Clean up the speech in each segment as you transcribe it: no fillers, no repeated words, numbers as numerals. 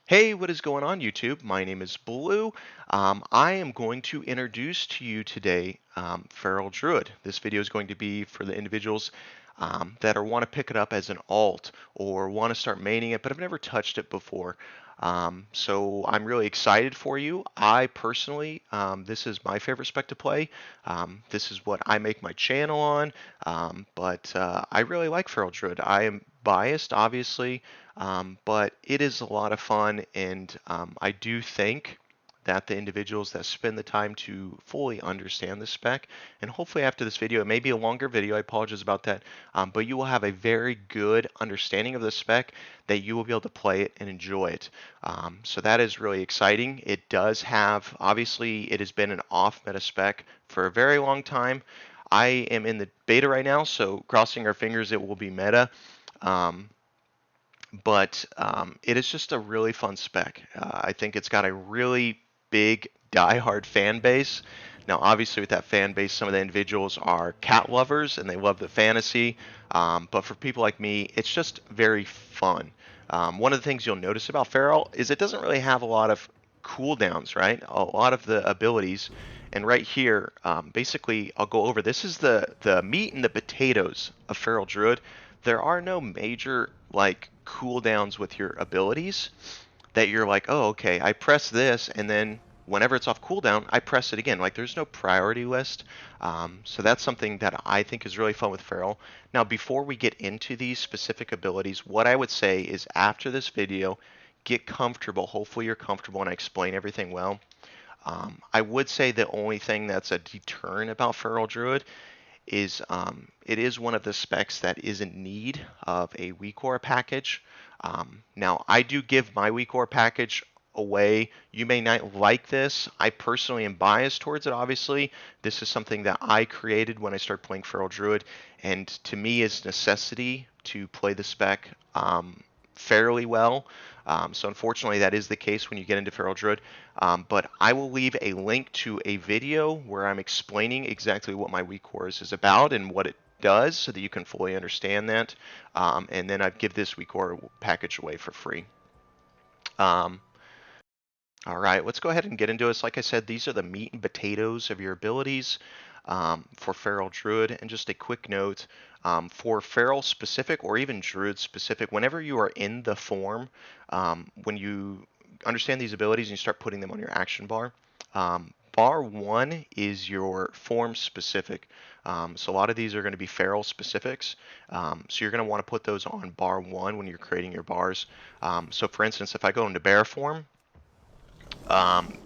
Hey, what is going on, YouTube? My name is Blue. I am going to introduce to you today Feral Druid. This video is going to be for the individuals that want to pick it up as an alt or want to start maining it, but have never touched it before. So I'm really excited for you. I personally, this is my favorite spec to play. This is what I make my channel on, but I really like Feral Druid. I am biased, obviously. But it is a lot of fun, and I do think that the individuals that spend the time to fully understand the spec, and hopefully after this video, it may be a longer video, I apologize about that, but you will have a very good understanding of the spec that you will be able to play it and enjoy it. So that is really exciting. It does have, obviously, it has been an off meta spec for a very long time. I am in the beta right now, so crossing our fingers it will be meta. Um, but it is just a really fun spec. I think it's got a really big die-hard fan base. Now, obviously, with that fan base, some of the individuals are cat lovers and they love the fantasy. But for people like me, it's just very fun. One of the things you'll notice about Feral is it doesn't really have a lot of cooldowns, right? A lot of the abilities. And right here, basically, I'll go over this is the meat and the potatoes of Feral Druid. There are no major like cooldowns with your abilities that you're like, oh, okay, I press this, and then whenever it's off cooldown, I press it again. Like there's no priority list. So that's something that I think is really fun with Feral. Now, before we get into these specific abilities, what I would say is after this video, get comfortable. Hopefully you're comfortable and I explain everything well. I would say the only thing that's a deterrent about Feral Druid is it is one of the specs that is in need of a WeakAura package. Now, I do give my WeakAura package away. You may not like this. I personally am biased towards it, obviously. This is something that I created when I started playing Feral Druid, and to me is necessity to play the spec fairly well. So unfortunately, that is the case when you get into Feral Druid. But I will leave a link to a video where I'm explaining exactly what my WeakAura is about and what it does so that you can fully understand that. And then I give this WeakAura package away for free. All right, let's go ahead and get into this. Like I said, these are the meat and potatoes of your abilities for Feral Druid. And just a quick note, for Feral specific or even Druid specific, whenever you are in the form, when you understand these abilities and you start putting them on your action bar, bar 1 is your form specific. So a lot of these are going to be Feral specifics. So you're going to want to put those on bar 1 when you're creating your bars. So for instance, if I go into bear form,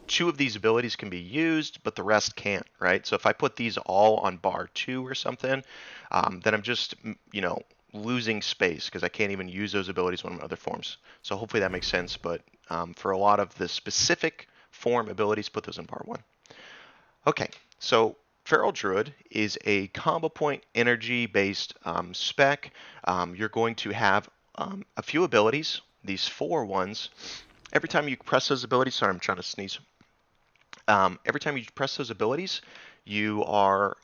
2 of these abilities can be used, but the rest can't, right? So if I put these all on bar 2 or something, then I'm just, losing space because I can't even use those abilities on other forms. So hopefully that makes sense, but for a lot of the specific form abilities, put those in bar 1. Okay, so Feral Druid is a combo point energy based spec. You're going to have a few abilities, these 4 ones. Every time you press those abilities, sorry, I'm trying to sneeze. Every time you press those abilities, you are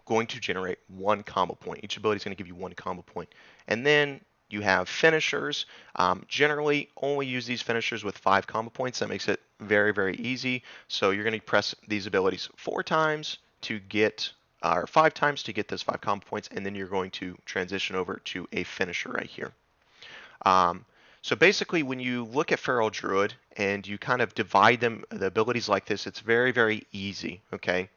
going to generate 1 combo point. Each ability is going to give you 1 combo point. And then you have finishers. Generally, only use these finishers with 5 combo points. That makes it very, very easy. So you're going to press these abilities 4 times to get, or 5 times to get those 5 combo points, and then you're going to transition over to a finisher right here. So basically, when you look at Feral Druid and you kind of divide them, the abilities like this, it's very, very easy, okay?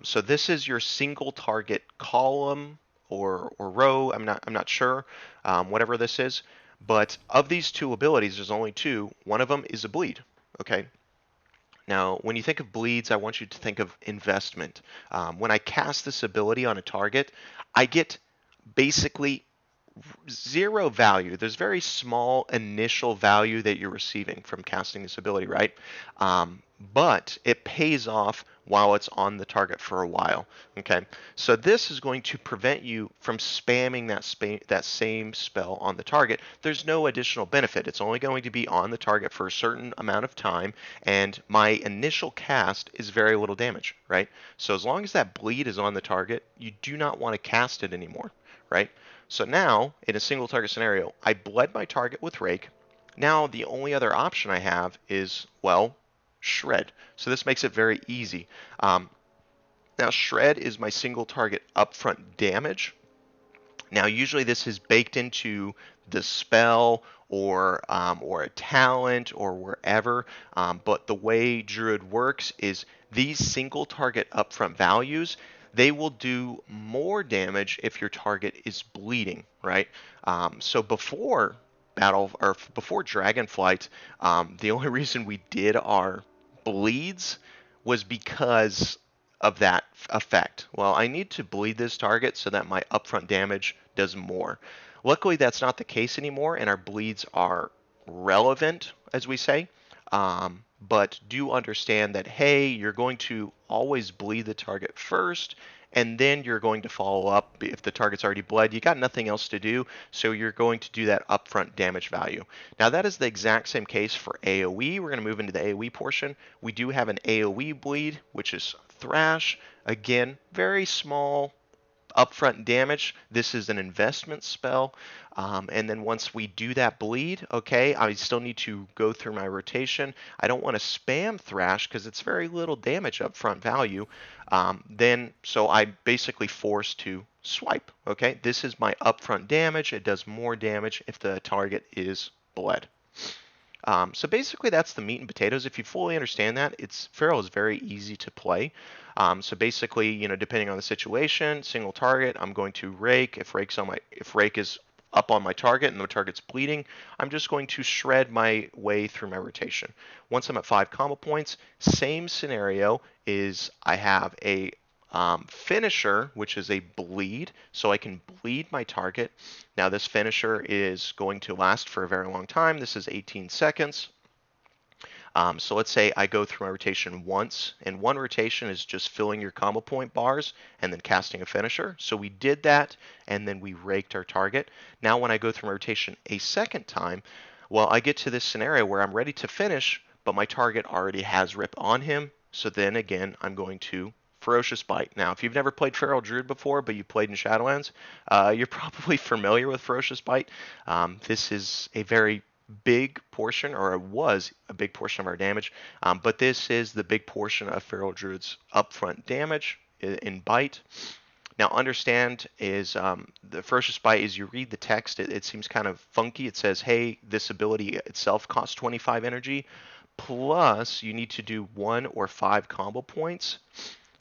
So this is your single target column or row, I'm not sure, whatever this is. But of these 2 abilities, there's only 2. One of them is a bleed, okay? Now, when you think of bleeds, I want you to think of investment. When I cast this ability on a target, I get basically 0 value. There's very small initial value that you're receiving from casting this ability, right? But it pays off while it's on the target for a while. Okay, so this is going to prevent you from spamming that same spell on the target. There's no additional benefit. It's only going to be on the target for a certain amount of time, and my initial cast is very little damage, right? So as long as that bleed is on the target, you do not want to cast it anymore, right? So now, in a single target scenario, I bled my target with Rake. Now the only other option I have is, well, shred. So this makes it very easy. Um, Now shred is my single target upfront damage. Now, usually this is baked into the spell or a talent or wherever. But the way Druid works is these single target upfront values, they will do more damage if your target is bleeding, right? So before Dragonflight, the only reason we did our bleeds was because of that effect. Well, I need to bleed this target so that my upfront damage does more. Luckily, that's not the case anymore, and our bleeds are relevant, as we say. But do understand that, hey, you're going to always bleed the target first, and then you're going to follow up. If the target's already bled, you got nothing else to do, so you're going to do that upfront damage value. Now, that is the exact same case for AoE. We're going to move into the AoE portion. We do have an AoE bleed, which is Thrash. Again, very small upfront damage. This is an investment spell. And then once we do that bleed, okay, I still need to go through my rotation. I don't want to spam Thrash because it's very little damage upfront value. So I basically force to swipe. Okay, this is my upfront damage. It does more damage if the target is bled. So basically, that's the meat and potatoes. If you fully understand that, Feral is very easy to play. So basically, depending on the situation, single target, I'm going to rake. If rake is up on my target and the target's bleeding, I'm just going to shred my way through my rotation. Once I'm at 5 combo points, same scenario is I have a finisher, which is a bleed, so I can bleed my target. Now this finisher is going to last for a very long time. This is 18 seconds. So let's say I go through my rotation once, and one rotation is just filling your combo point bars and then casting a finisher. So we did that, and then we raked our target. Now when I go through my rotation a second time, well, I get to this scenario where I'm ready to finish, but my target already has Rip on him. So then again, I'm going to Ferocious Bite. Now, if you've never played Feral Druid before, but you played in Shadowlands, you're probably familiar with Ferocious Bite. This is a very big portion, or it was a big portion of our damage, but this is the big portion of Feral Druid's upfront damage in Bite. Now, understand is the Ferocious Bite is you read the text, it seems kind of funky. It says, hey, this ability itself costs 25 energy, plus you need to do 1 or 5 combo points.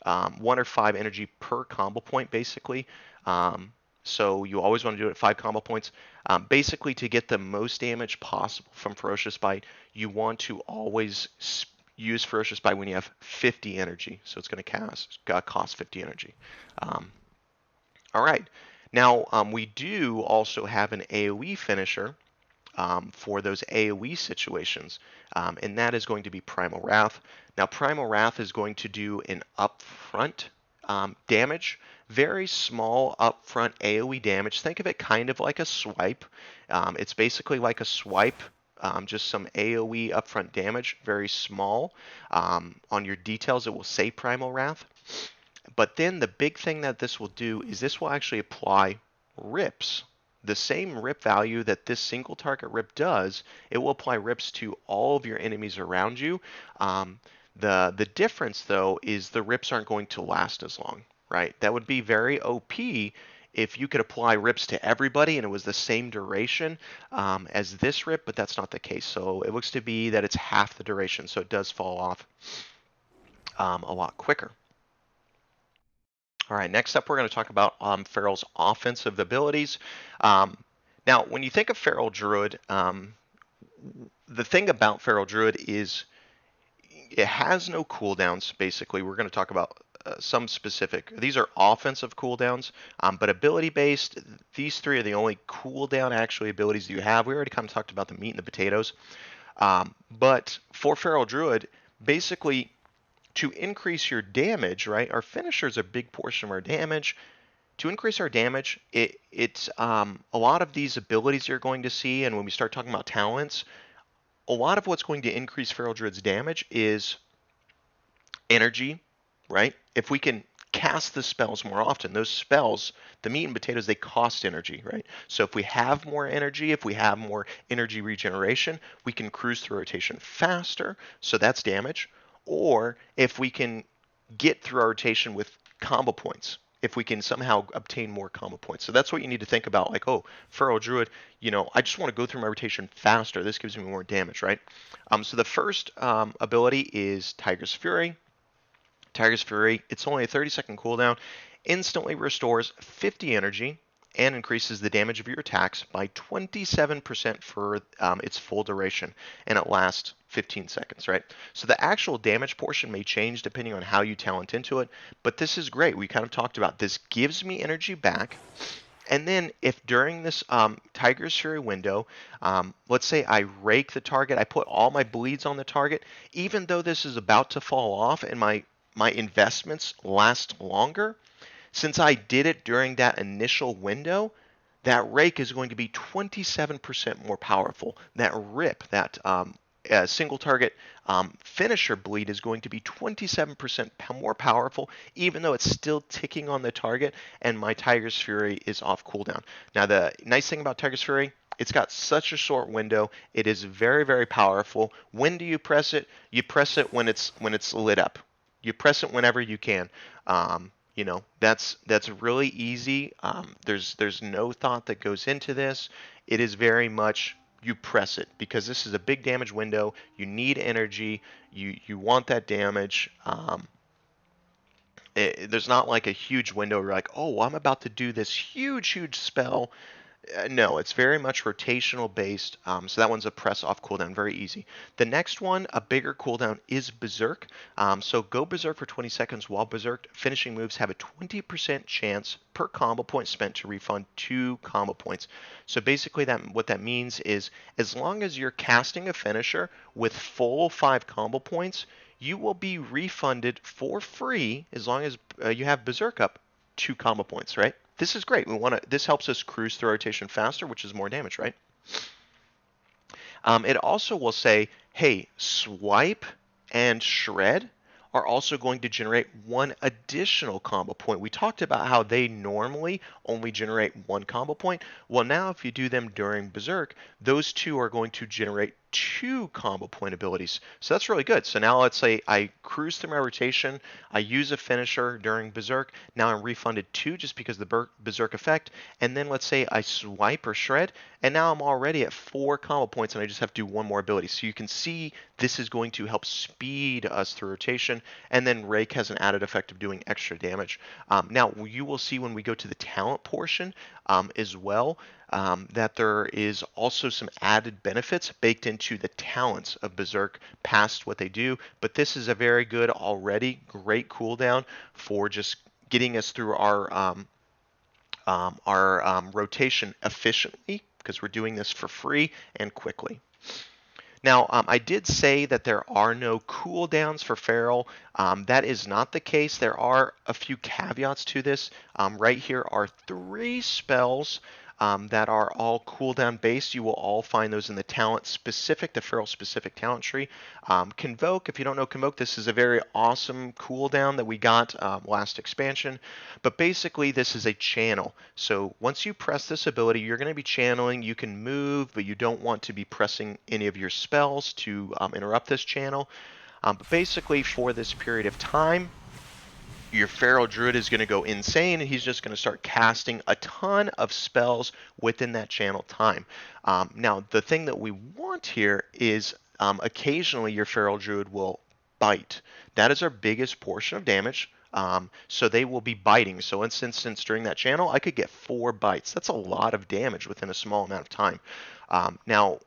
1 or 5 energy per combo point, basically. So you always want to do it at 5 combo points. Basically, to get the most damage possible from Ferocious Bite, you want to always use Ferocious Bite when you have 50 energy. So it's going to cost 50 energy. All right. Now, we do also have an AoE finisher for those AoE situations, and that is going to be Primal Wrath. Now, Primal Wrath is going to do an upfront damage, very small upfront AoE damage. Think of it kind of like a swipe. It's basically like a swipe, just some AoE upfront damage, very small. On your details, it will say Primal Wrath. But then the big thing that this will do is this will actually apply rips. The same rip value that this single target rip does, it will apply rips to all of your enemies around you. The difference, though, is the rips aren't going to last as long, right? That would be very OP if you could apply rips to everybody and it was the same duration as this rip, but that's not the case. So it looks to be that it's half the duration, so it does fall off a lot quicker. All right, next up we're going to talk about Feral's offensive abilities. Now, when you think of Feral Druid, the thing about Feral Druid is it has no cooldowns, basically. We're going to talk about some specific. These are offensive cooldowns, but ability-based, these 3 are the only cooldown actually abilities that you have. We already kind of talked about the meat and the potatoes. But for Feral Druid, basically, to increase your damage, right? Our finisher is a big portion of our damage. To increase our damage, it's a lot of these abilities you're going to see, and when we start talking about talents, a lot of what's going to increase Feral Druid's damage is energy, right? If we can cast the spells more often. Those spells, the meat and potatoes, they cost energy, right? So if we have more energy, if we have more energy regeneration, we can cruise through rotation faster, so that's damage. Or if we can get through our rotation with combo points, if we can somehow obtain more combo points. So that's what you need to think about. Like, oh, Feral Druid, I just want to go through my rotation faster. This gives me more damage, right? So the first ability is Tiger's Fury. Tiger's Fury, it's only a 30-second cooldown, instantly restores 50 energy and increases the damage of your attacks by 27% for its full duration, and it lasts 15 seconds, right? So the actual damage portion may change depending on how you talent into it, but this is great. We kind of talked about this gives me energy back. And then if during this Tiger's Fury window, let's say I rake the target, I put all my bleeds on the target, even though this is about to fall off and my investments last longer, since I did it during that initial window, that rake is going to be 27% more powerful. That rip, that single target finisher bleed is going to be 27% more powerful, even though it's still ticking on the target and my Tiger's Fury is off cooldown. Now, the nice thing about Tiger's Fury, it's got such a short window. It is very, very powerful. When do you press it? You press it when it's lit up. You press it whenever you can. That's really easy. There's no thought that goes into this. It is very much you press it because this is a big damage window. You need energy. You want that damage. There's not like a huge window where you're like, oh, I'm about to do this huge spell. No, it's very much rotational based. So that one's a press off cooldown, very easy. The next one, a bigger cooldown, is Berserk. So go Berserk for 20 seconds. While Berserk, finishing moves have a 20% chance per combo point spent to refund 2 combo points. So basically, what that means is as long as you're casting a finisher with full 5 combo points, you will be refunded for free as long as you have Berserk up 2 combo points, right? This is great. This helps us cruise through rotation faster, which is more damage, right? It also will say, hey, swipe and shred are also going to generate 1 additional combo point. We talked about how they normally only generate 1 combo point. Well, now if you do them during Berserk, those 2 are going to generate 2 combo point abilities. So that's really good. So now let's say I cruise through my rotation, I use a finisher during Berserk, now I'm refunded 2 just because of the Berserk effect, and then let's say I swipe or shred, and now I'm already at 4 combo points and I just have to do 1 more ability. So you can see this is going to help speed us through rotation, and then Rake has an added effect of doing extra damage. Now you will see when we go to the talent portion as well, that there is also some added benefits baked into the talents of Berserk past what they do, but this is a very good already great cooldown for just getting us through our rotation efficiently because we're doing this for free and quickly. Now, I did say that there are no cooldowns for Feral. That is not the case. There are a few caveats to this. Right here are 3 spells that are all cooldown based. You will all find those in the talent specific, the Feral specific talent tree. Convoke, if you don't know Convoke, this is a very awesome cooldown that we got last expansion. But basically, this is a channel. So once you press this ability, you're going to be channeling. You can move, but you don't want to be pressing any of your spells to interrupt this channel. But basically, for this period of time, your Feral Druid is going to go insane, and he's just going to start casting a ton of spells within that channel time. Now, the thing that we want here is occasionally your Feral Druid will bite. That is our biggest portion of damage. So they will be biting. So in this instance, during that channel, I could get 4 bites. That's a lot of damage within a small amount of time. Now,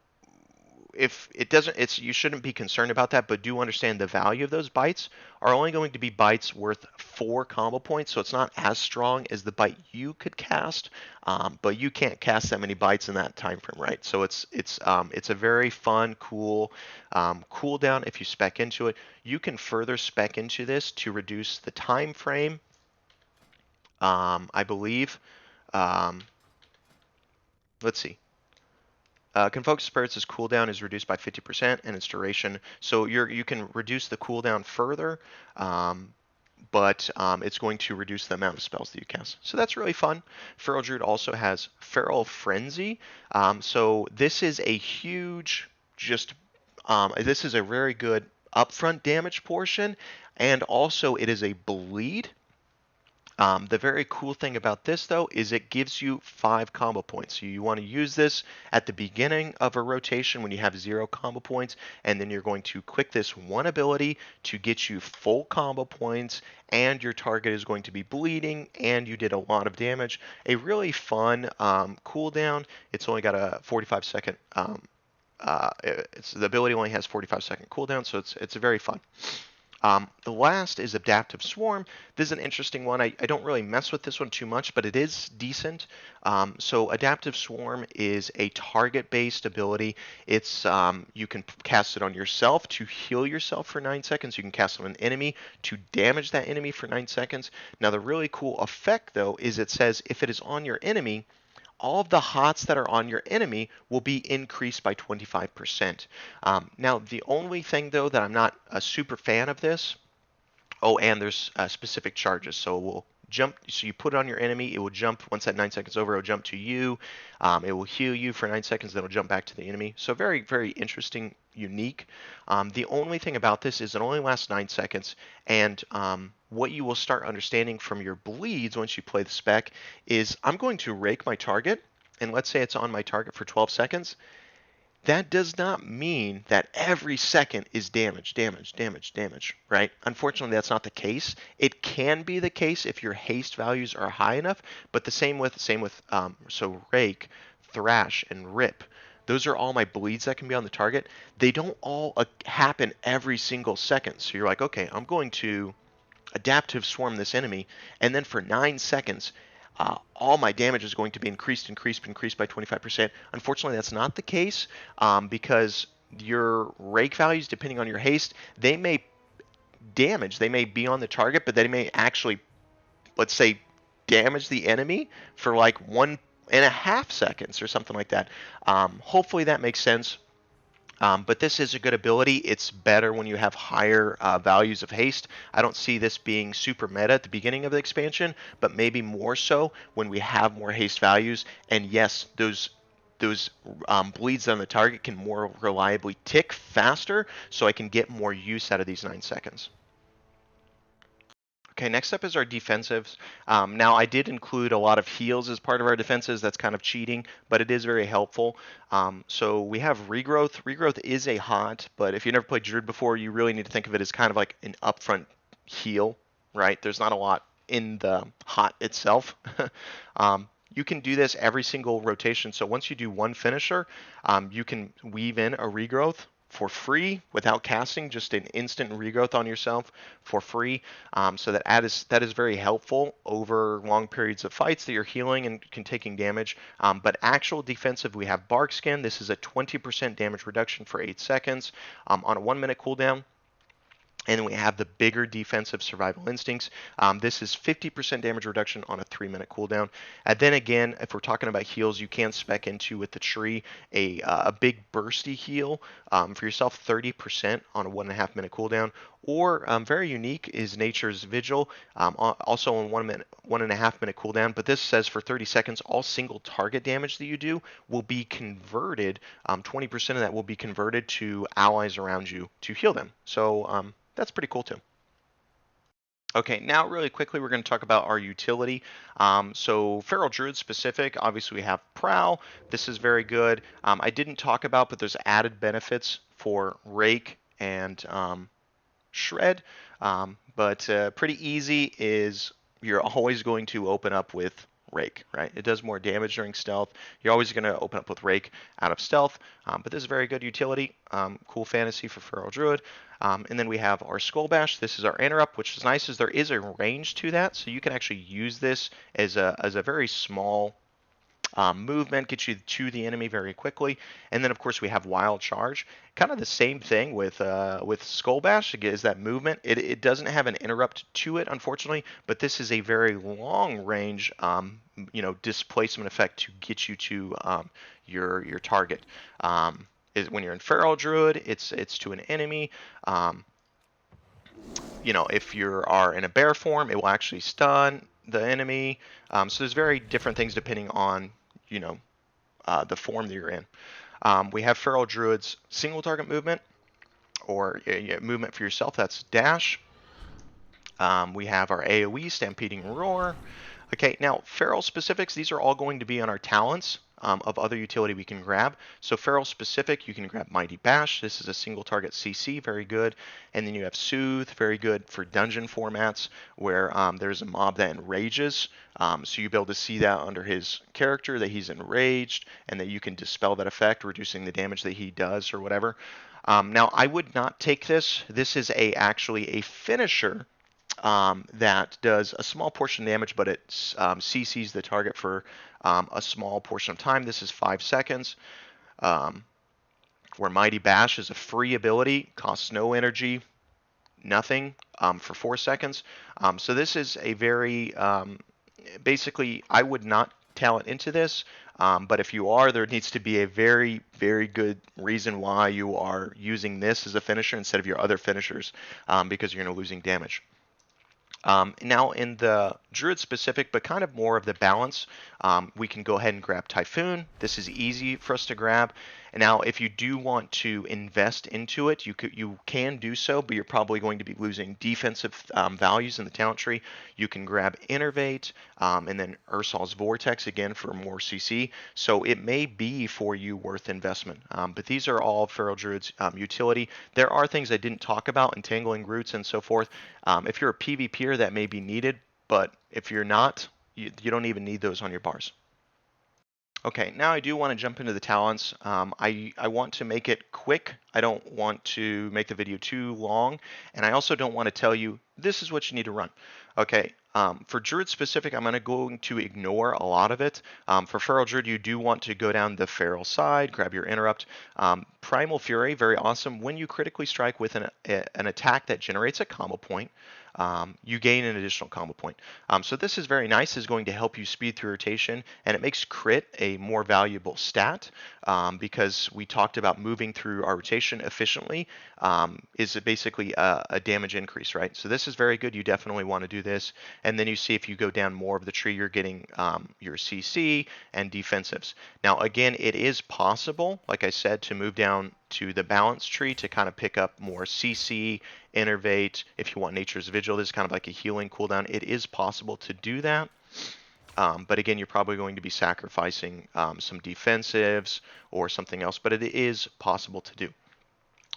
if it doesn't, you shouldn't be concerned about that, but do understand the value of those bites are only going to be bites worth 4 combo points, so it's not as strong as the bite you could cast, but you can't cast that many bites in that time frame, right? So it's a very fun, cool cooldown if you spec into it. You can further spec into this to reduce the time frame, I believe. Let's see. Convoke Spirits' cooldown is reduced by 50% and its duration. So you can reduce the cooldown further. but it's going to reduce the amount of spells that you cast. So that's really fun. Feral Druid also has Feral Frenzy. So this is a huge, this is a very good upfront damage portion, and also it is a bleed. The very cool thing about this, though, is it gives you 5 combo points. So you want to use this at the beginning of a rotation when you have 0 combo points, and then you're going to click this one ability to get you full combo points, and your target is going to be bleeding, and you did a lot of damage. A really fun cooldown. It's only got a 45-second. The ability only has 45-second cooldown, so it's very fun. The last is Adaptive Swarm. This is an interesting one. I don't really mess with this one too much, but it is decent. So Adaptive Swarm is a target-based ability. It's you can cast it on yourself to heal yourself for 9 seconds. You can cast it on an enemy to damage that enemy for 9 seconds. Now the really cool effect, though, is it says if it is on your enemy, all of the HOTS that are on your enemy will be increased by 25%. Now, the only thing, though, that I'm not a super fan of this, oh, and there's specific charges. So it will jump, so you put it on your enemy, it will jump, once that 9 seconds over, it will jump to you. It will heal you for 9 seconds, then it'll jump back to the enemy. So very, very interesting, unique. The only thing about this is it only lasts 9 seconds, and what you will start understanding from your bleeds once you play the spec is I'm going to rake my target, and let's say it's on my target for 12 seconds. That does not mean that every second is damage, damage, damage, damage, right? Unfortunately, that's not the case. It can be the case if your haste values are high enough, but the same with so Rake, Thrash, and Rip. Those are all my bleeds that can be on the target. They don't all happen every single second. So you're like, okay, I'm going to Adaptive Swarm this enemy, and then for 9 seconds, all my damage is going to be increased by 25%. Unfortunately, that's not the case because your rake values, depending on your haste, they may they may be on the target, but they may actually, let's say, damage the enemy for like 1.5 seconds or something like that. Hopefully that makes sense. But this is a good ability. It's better when you have higher values of haste. I don't see this being super meta at the beginning of the expansion, but maybe more so when we have more haste values. And yes, those bleeds on the target can more reliably tick faster, so I can get more use out of these 9 seconds. Okay, next up is our defensives. Now, I did include a lot of heals as part of our defenses. That's kind of cheating, but it is very helpful. So we have Regrowth. Regrowth is a HOT, but if you never played Druid before, you really need to think of it as kind of like an upfront heal, right? There's not a lot in the HOT itself. You can do this every single rotation. So once you do one finisher, you can weave in a Regrowth for free without casting, just an instant regrowth on yourself for free. So that is very helpful over long periods of fights that you're healing and taking damage. But actual defensive, we have Bark Skin. This is a 20% damage reduction for 8 seconds on a 1-minute cooldown. And then we have the bigger defensive Survival Instincts. This is 50% damage reduction on a 3-minute cooldown. And then again, if we're talking about heals, you can spec into with the tree a big bursty heal for yourself, 30% on a 1.5-minute cooldown. Or very unique is Nature's Vigil, also on 1.5-minute cooldown. But this says for 30 seconds, all single target damage that you do will be converted. 20% of that will be converted to allies around you to heal them. So that's pretty cool too. Okay, now really quickly we're going to talk about our utility. So Feral Druid specific, obviously we have Prowl. This is very good. I didn't talk about, but there's added benefits for Rake and Shred. But pretty easy is you're always going to open up with Rake, right? It does more damage during stealth. You're always going to open up with Rake out of stealth, but this is very good utility. Cool fantasy for Feral Druid. And then we have our Skull Bash. This is our interrupt, which is nice is there is a range to that, so you can actually use this as a very small movement, get you to the enemy very quickly. And then of course we have Wild Charge. Kind of the same thing with Skull Bash, is that movement. It doesn't have an interrupt to it, unfortunately, but this is a very long range displacement effect to get you to your target. When you're in Feral Druid, it's to an enemy. if you are in a bear form, it will actually stun the enemy. So there's very different things depending on, you know, the form that you're in. We have Feral Druid's single target movement, or movement for yourself, that's dash. We have our AoE, Stampeding Roar. Okay, now Feral specifics, these are all going to be on our talents of other utility we can grab. So Feral specific, you can grab Mighty Bash. This is a single target CC, very good. And then you have Soothe, very good for dungeon formats where there's a mob that enrages. So you'll be able to see that under his character that he's enraged, and that you can dispel that effect, reducing the damage that he does or whatever. Now I would not take this. This is actually a finisher that does a small portion of damage, but it CCs the target for a small portion of time. This is 5 seconds. Um, where Mighty Bash is a free ability, costs no energy, nothing for 4 seconds. So this is a very, basically, I would not talent into this, but if you are, there needs to be a very, very good reason why you are using this as a finisher instead of your other finishers, because you're going to losing damage. Now in the Druid specific, but kind of more of the balance, we can go ahead and grab Typhoon. This is easy for us to grab. And now if you do want to invest into it, you can do so, but you're probably going to be losing defensive values in the talent tree. You can grab Innervate, and then Ursol's Vortex again for more CC. So it may be for you worth investment. But these are all Feral Druid's utility. There are things I didn't talk about, Entangling Roots and so forth. If you're a PvPer, that may be needed, but if you're not, you don't even need those on your bars. Okay, now I do want to jump into the talents. I want to make it quick. I don't want to make the video too long, and I also don't want to tell you this is what you need to run. Okay, for Druid specific, I'm going to ignore a lot of it. For Feral Druid, you do want to go down the Feral side, grab your Interrupt. Primal Fury, very awesome. When you critically strike with an attack that generates a combo point, you gain an additional combo point. So this is very nice. It's going to help you speed through rotation, and it makes crit a more valuable stat because we talked about moving through our rotation efficiently is basically a damage increase, right? So this is very good. You definitely want to do this. And then you see if you go down more of the tree, you're getting your CC and defensives. Now, again, it is possible, like I said, to move down to the balance tree to kind of pick up more CC, Innervate. If you want Nature's Vigil, this is kind of like a healing cooldown. It is possible to do that. But again, you're probably going to be sacrificing some defensives or something else, but it is possible to do.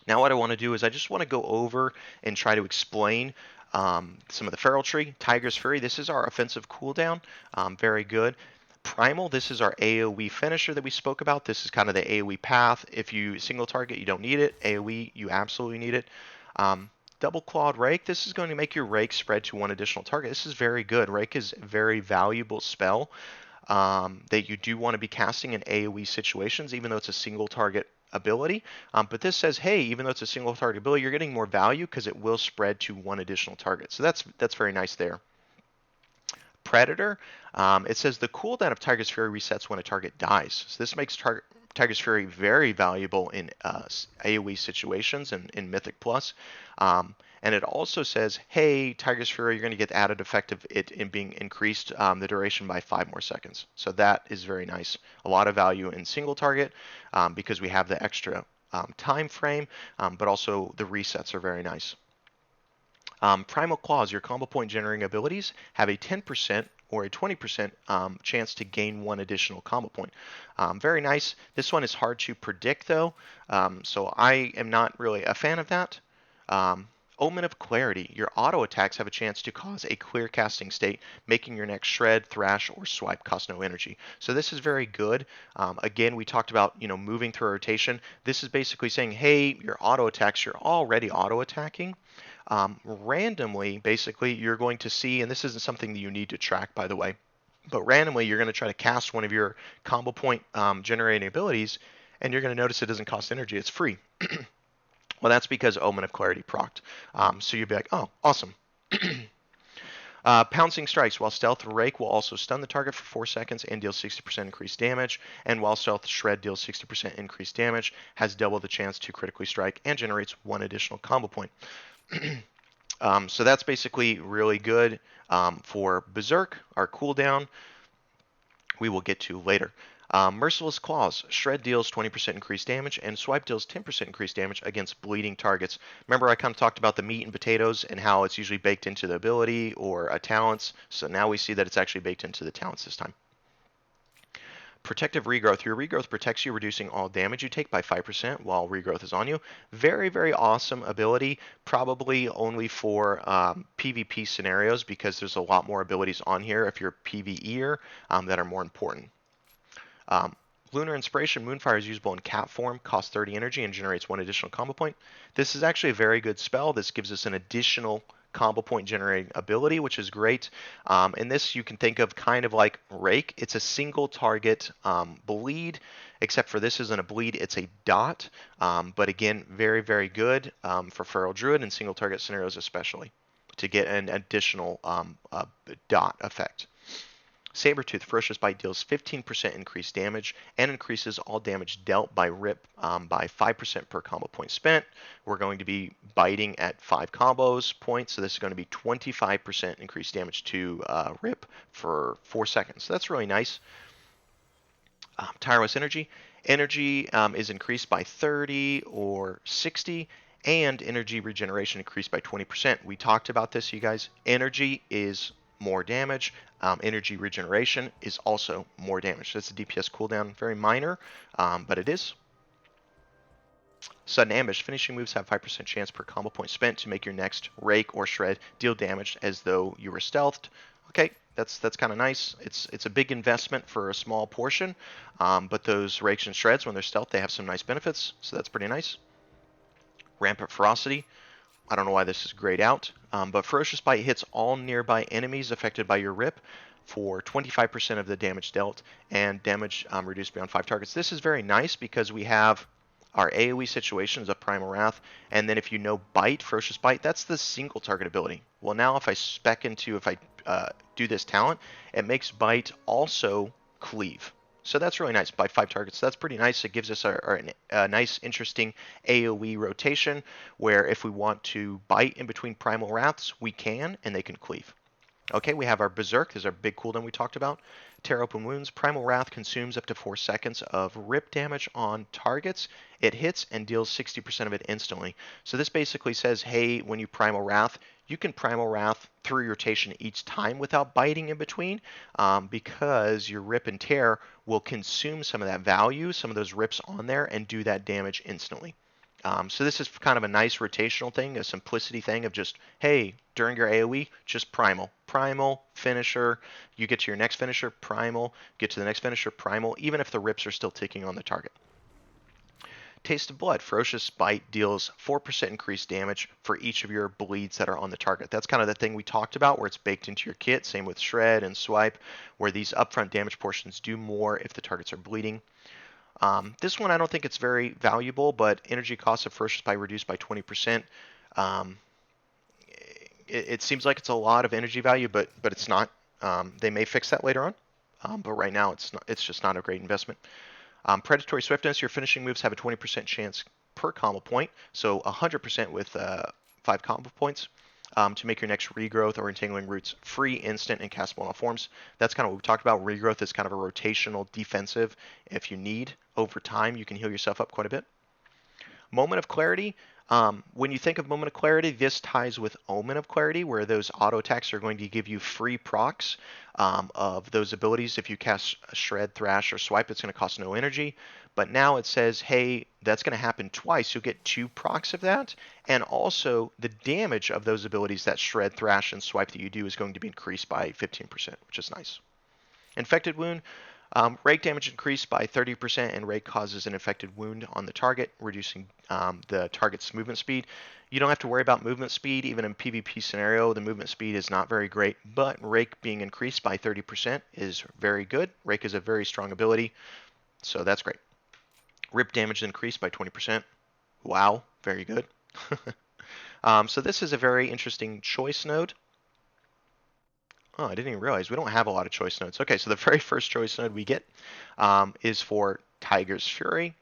Now what I want to do is I just want to go over and try to explain some of the Feral Tree. Tiger's Fury, this is our offensive cooldown. Very good. Primal, this is our AoE finisher that we spoke about. This is kind of the AoE path. If you single target, you don't need it. AoE, you absolutely need it. Double Clawed Rake, this is going to make your Rake spread to one additional target. This is very good. Rake is a very valuable spell that you do want to be casting in AoE situations, even though it's a single target ability. But this says, hey, even though it's a single target ability, you're getting more value because it will spread to one additional target. So that's very nice there. Predator, it says the cooldown of Tiger's Fury resets when a target dies. So this makes Tiger's Fury very valuable in AoE situations and in Mythic Plus. And it also says, hey, Tiger's Fury, you're going to get added effect of it in being increased the duration by 5 more seconds. So that is very nice. A lot of value in single target because we have the extra time frame, but also the resets are very nice. Primal Claws, your combo point generating abilities have a 10% or a 20% chance to gain one additional combo point. Very nice. This one is hard to predict though, so I am not really a fan of that. Omen of Clarity, your auto attacks have a chance to cause a clear casting state, making your next shred, thrash, or swipe cost no energy. So this is very good. Again, we talked about moving through a rotation. This is basically saying, hey, your auto attacks, you're already auto attacking. Randomly, basically, you're going to see, and this isn't something that you need to track, by the way, but randomly, you're going to try to cast one of your combo point generating abilities, and you're going to notice it doesn't cost energy. It's free. Well, that's because Omen of Clarity procced. So you'd be like, oh, awesome. Pouncing Strikes. While Stealth Rake will also stun the target for 4 seconds and deal 60% increased damage, and while Stealth Shred deals 60% increased damage, has double the chance to critically strike and generates one additional combo point. So that's basically really good for Berserk, our cooldown. We will get to later. Merciless Claws. Shred deals 20% increased damage, and Swipe deals 10% increased damage against bleeding targets. Remember, I kind of talked about the meat and potatoes and how it's usually baked into the ability or a talents. So now we see that it's actually baked into the talents this time. Protective Regrowth. Your Regrowth protects you, reducing all damage you take by 5% while Regrowth is on you. Very, very awesome ability. Probably only for PvP scenarios because there's a lot more abilities on here if you're PvEer that are more important. Lunar Inspiration. Moonfire is usable in cat form, costs 30 energy, and generates 1 additional combo point. This is actually a very good spell. This gives us an additional combo point generating ability, which is great. And this you can think of kind of like Rake. It's a single target bleed, except for this isn't a bleed, it's a dot. But again, very, very good for Feral Druid and single target scenarios especially to get an additional dot effect. Sabertooth. Ferocious Bite deals 15% increased damage and increases all damage dealt by Rip by 5% per combo point spent. We're going to be biting at 5 combos points, so this is going to be 25% increased damage to Rip for 4 seconds. So that's really nice. Tireless Energy. Energy is increased by 30 or 60, and energy regeneration increased by 20%. We talked about this, you guys. Energy is more damage. Energy regeneration is also more damage. That's a DPS cooldown, very minor, but it is. Sudden Ambush. Finishing moves have 5% chance per combo point spent to make your next Rake or Shred deal damage as though you were stealthed. Okay, that's kind of nice. It's a big investment for a small portion, but those Rakes and Shreds, when they're stealth, they have some nice benefits, so that's pretty nice. Rampant Ferocity. I don't know why this is grayed out, but Ferocious Bite hits all nearby enemies affected by your Rip for 25% of the damage dealt and damage reduced beyond 5 targets. This is very nice because we have our AoE situations of Primal Wrath, and then if you know Bite, Ferocious Bite, that's the single target ability. Well, now if I do this talent, it makes Bite also cleave. So that's really nice. By 5 targets, that's pretty nice. It gives us a nice, interesting AoE rotation where if we want to bite in between Primal Wraths, we can, and they can cleave. Okay, we have our Berserk. This is our big cooldown we talked about. Tear Open Wounds. Primal Wrath consumes up to 4 seconds of rip damage on targets. It hits and deals 60% of it instantly. So this basically says, hey, when you Primal Wrath, you can Primal Wrath through your rotation each time without biting in between because your Rip and Tear will consume some of that value, some of those rips on there, and do that damage instantly. So this is kind of a nice rotational thing, a simplicity thing of just, hey, during your AoE, just primal. Primal, finisher, you get to your next finisher, primal, get to the next finisher, primal, even if the rips are still ticking on the target. Taste of Blood. Ferocious Bite deals 4% increased damage for each of your bleeds that are on the target. That's kind of the thing we talked about where it's baked into your kit. Same with Shred and Swipe, where these upfront damage portions do more if the targets are bleeding. This one I don't think it's very valuable, but energy cost of Ferocious Bite reduced by 20%. It seems like it's a lot of energy value, but it's not. They may fix that later on, but right now it's just not a great investment. Predatory Swiftness. Your finishing moves have a 20% chance per combo point, so 100% with 5 combo points. To make your next Regrowth or Entangling Roots free, instant, and castable on all forms. That's kind of what we talked about. Regrowth is kind of a rotational defensive. If you need, over time, you can heal yourself up quite a bit. Moment of Clarity. When you think of Moment of Clarity, this ties with Omen of Clarity, where those auto attacks are going to give you free procs of those abilities. If you cast Shred, Thrash, or Swipe, it's going to cost no energy. But now it says, hey, that's going to happen twice. You'll get 2 procs of that. And also, the damage of those abilities, that Shred, Thrash, and Swipe that you do, is going to be increased by 15%, which is nice. Infected Wound. Rake damage increased by 30%, and Rake causes an infected wound on the target, reducing the target's movement speed. You don't have to worry about movement speed. Even in PvP scenario, the movement speed is not very great, but Rake being increased by 30% is very good. Rake is a very strong ability, so that's great. Rip damage increased by 20%. Wow, very good. So this is a very interesting choice node. Oh, I didn't even realize we don't have a lot of choice nodes. Okay, so the very first choice node we get is for Tiger's Fury.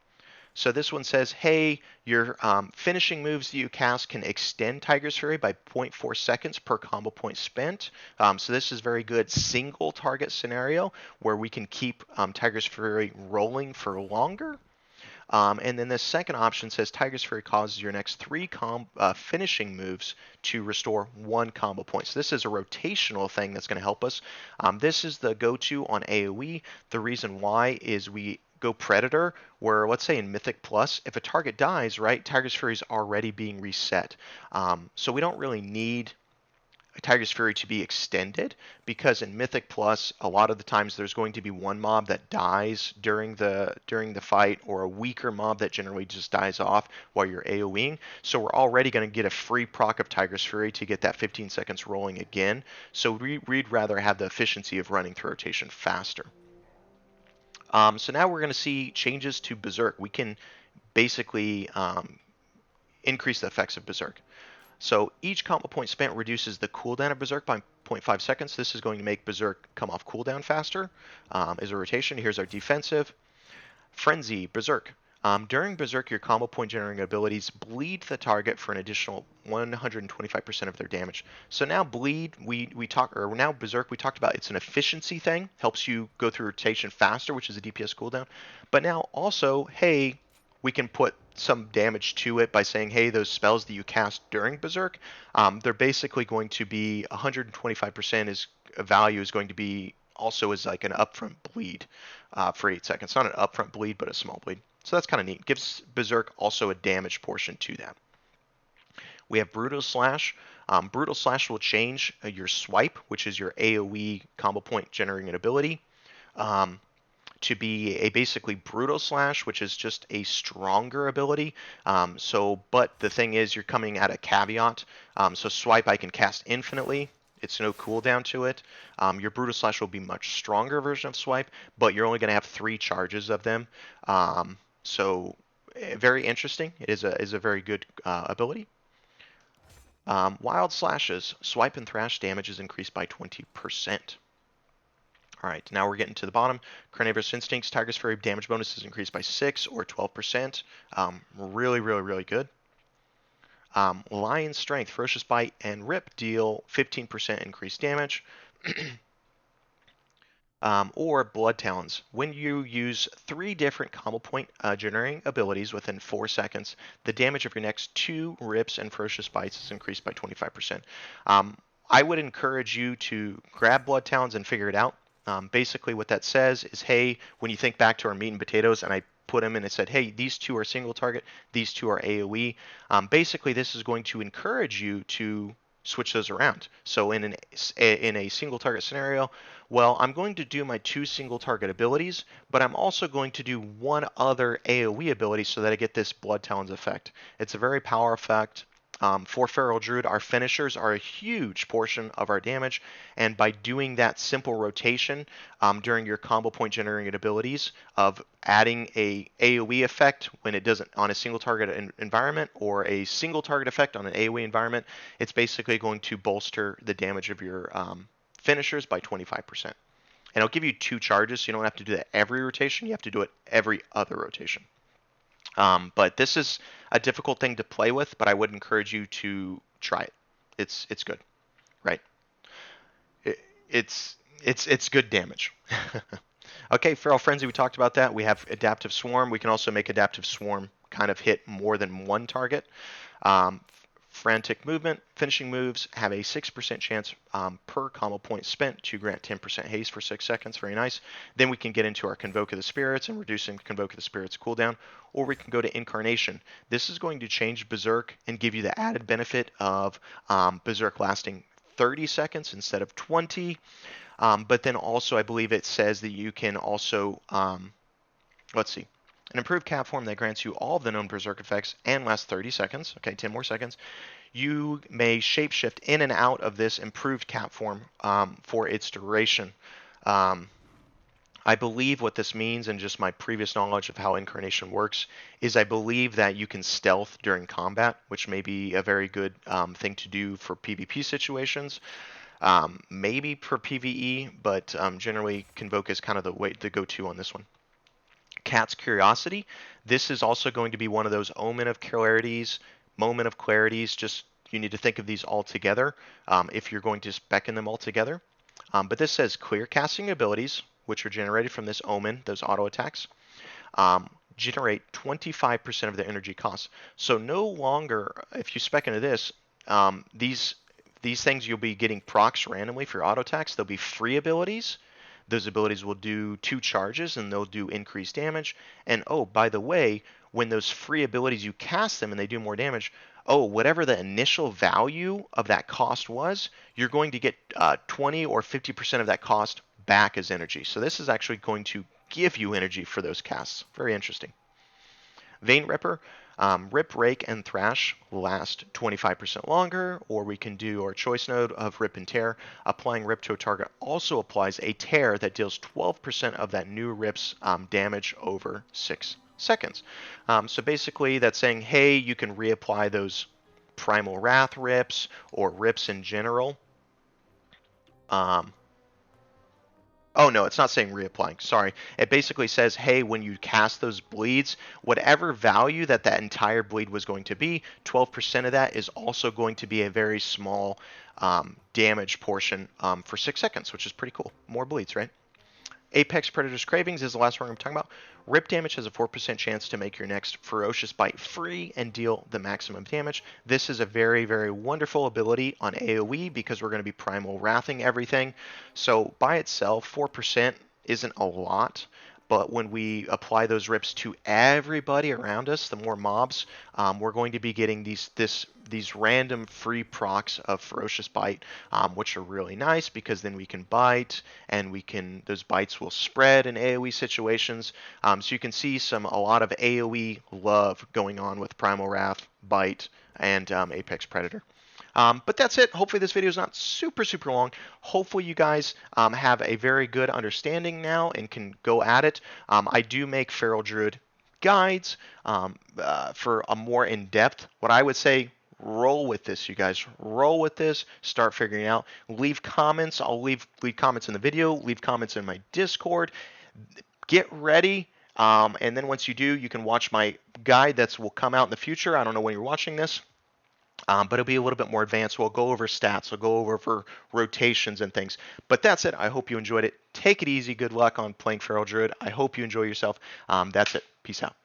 So this one says, hey, your finishing moves that you cast can extend Tiger's Fury by zero point 0.4 seconds per combo point spent. So this is very good single target scenario where we can keep Tiger's Fury rolling for longer. And then the second option says Tiger's Fury causes your next three finishing moves to restore one combo point. So this is a rotational thing that's going to help us. This is the go-to on AoE. The reason why is we go Predator, where let's say in Mythic Plus, if a target dies, right, Tiger's Fury is already being reset. So we don't really need Tiger's Fury to be extended because in Mythic Plus, a lot of the times there's going to be one mob that dies during the fight, or a weaker mob that generally just dies off while you're AoEing. So we're already going to get a free proc of Tiger's Fury to get that 15 seconds rolling again. So we'd rather have the efficiency of running through rotation faster. So now we're going to see changes to Berserk. We can basically increase the effects of Berserk. So each combo point spent reduces the cooldown of Berserk by 0.5 seconds. This is going to make Berserk come off cooldown faster. As a rotation, here's our defensive. Frenzy, Berserk. During Berserk, your combo point generating abilities bleed the target for an additional 125% of their damage. So now bleed, now Berserk, we talked about it's an efficiency thing, helps you go through rotation faster, which is a DPS cooldown. But now also, hey, we can put some damage to it by saying, hey, those spells that you cast during Berserk, they're basically going to be 125% is value is going to be also as like an upfront bleed for 8 seconds. Not an upfront bleed, but a small bleed. So that's kind of neat. Gives Berserk also a damage portion to that. We have Brutal Slash. Brutal Slash will change your swipe, which is your AoE combo point generating ability, to be a basically Brutal Slash, which is just a stronger ability. But the thing is, you're coming at a caveat. So Swipe I can cast infinitely. It's no cooldown to it. Your Brutal Slash will be much stronger version of Swipe, but you're only going to have 3 charges of them. Very interesting. It is a very good ability. Wild Slashes. Swipe and Thrash damage is increased by 20%. All right, now we're getting to the bottom. Carnivorous Instincts, Tiger's Fury damage bonus is increased by 6 or 12%. Really, really, really good. Lion Strength, Ferocious Bite, and Rip deal 15% increased damage. Or Blood Talons. When you use 3 different combo point generating abilities within 4 seconds, the damage of your next 2 Rips and Ferocious Bites is increased by 25%. I would encourage you to grab Blood Talons and figure it out. Basically what that says is, hey, when you think back to our meat and potatoes, and I put them in and said, hey, these 2 are single target, these 2 are AoE. Basically, this is going to encourage you to switch those around. So in a single target scenario, well, I'm going to do my 2 single target abilities, but I'm also going to do 1 other AoE ability so that I get this Blood Talons effect. It's a very powerful effect. For Feral Druid, our finishers are a huge portion of our damage, and by doing that simple rotation during your combo point generating abilities of adding a AoE effect when it doesn't on a single target environment, or a single target effect on an AoE environment, it's basically going to bolster the damage of your finishers by 25%. And it'll give you 2 charges, so you don't have to do that every rotation. You have to do it every other rotation. But this is a difficult thing to play with, but I would encourage you to try it. It's good, right? It's good damage. Okay, Feral Frenzy, we talked about that. We have Adaptive Swarm. We can also make Adaptive Swarm kind of hit more than 1 target. Frantic Movement, finishing moves have a 6% chance per combo point spent to grant 10% haste for 6 seconds. Very nice. Then we can get into our Convoke of the Spirits and reducing Convoke of the Spirits cooldown. Or we can go to Incarnation. This is going to change Berserk and give you the added benefit of Berserk lasting 30 seconds instead of 20. But then also I believe it says that you can also, let's see. An improved cap form that grants you all of the known Berserk effects and lasts 30 seconds. Okay, 10 more seconds. You may shapeshift in and out of this improved cap form for its duration. I believe what this means, and just my previous knowledge of how Incarnation works, is I believe that you can stealth during combat, which may be a very good thing to do for PvP situations. Maybe for PvE, but generally Convoke is kind of the way to go-to on this one. Cat's Curiosity. This is also going to be one of those Omen of Clarities, Moment of Clarities. Just you need to think of these all together if you're going to spec in them all together. But this says clear casting abilities, which are generated from this Omen, those auto attacks, generate 25% of the energy cost. So no longer, if you spec into this, these things you'll be getting procs randomly for your auto attacks. They'll be free abilities. Those abilities will do 2 charges and they'll do increased damage. And oh, by the way, when those free abilities you cast them and they do more damage, oh, whatever the initial value of that cost was, you're going to get 20 or 50% of that cost back as energy. So this is actually going to give you energy for those casts. Very interesting. Vein Ripper, Rip, Rake, and Thrash last 25% longer, or we can do our choice node of Rip and Tear. Applying Rip to a target also applies a Tear that deals 12% of that new Rip's damage over 6 seconds. So basically that's saying, hey, you can reapply those Primal Wrath Rips or Rips in general. Oh no, it's not saying reapplying. Sorry. It basically says, hey, when you cast those bleeds, whatever value that entire bleed was going to be, 12% of that is also going to be a very small damage portion for 6 seconds, which is pretty cool. More bleeds, right? Apex Predator's Cravings is the last one I'm talking about. Rip damage has a 4% chance to make your next ferocious bite free and deal the maximum damage. This is a very, very wonderful ability on AoE because we're going to be primal wrathing everything. So by itself, 4% isn't a lot, but when we apply those rips to everybody around us, the more mobs, we're going to be getting these random free procs of Ferocious Bite, which are really nice because then we can bite and those bites will spread in AoE situations. So you can see a lot of AoE love going on with Primal Wrath, Bite, and Apex Predator. But that's it. Hopefully this video is not super, super long. Hopefully you guys have a very good understanding now and can go at it. I do make Feral Druid guides for a more in-depth. What I would say, roll with this, you guys. Roll with this. Start figuring it out. Leave comments. I'll leave comments in the video. Leave comments in my Discord. Get ready. And then once you do, you can watch my guide that will come out in the future. I don't know when you're watching this. But it'll be a little bit more advanced. We'll go over stats. We'll go over rotations and things. But that's it. I hope you enjoyed it. Take it easy. Good luck on playing Feral Druid. I hope you enjoy yourself. That's it. Peace out.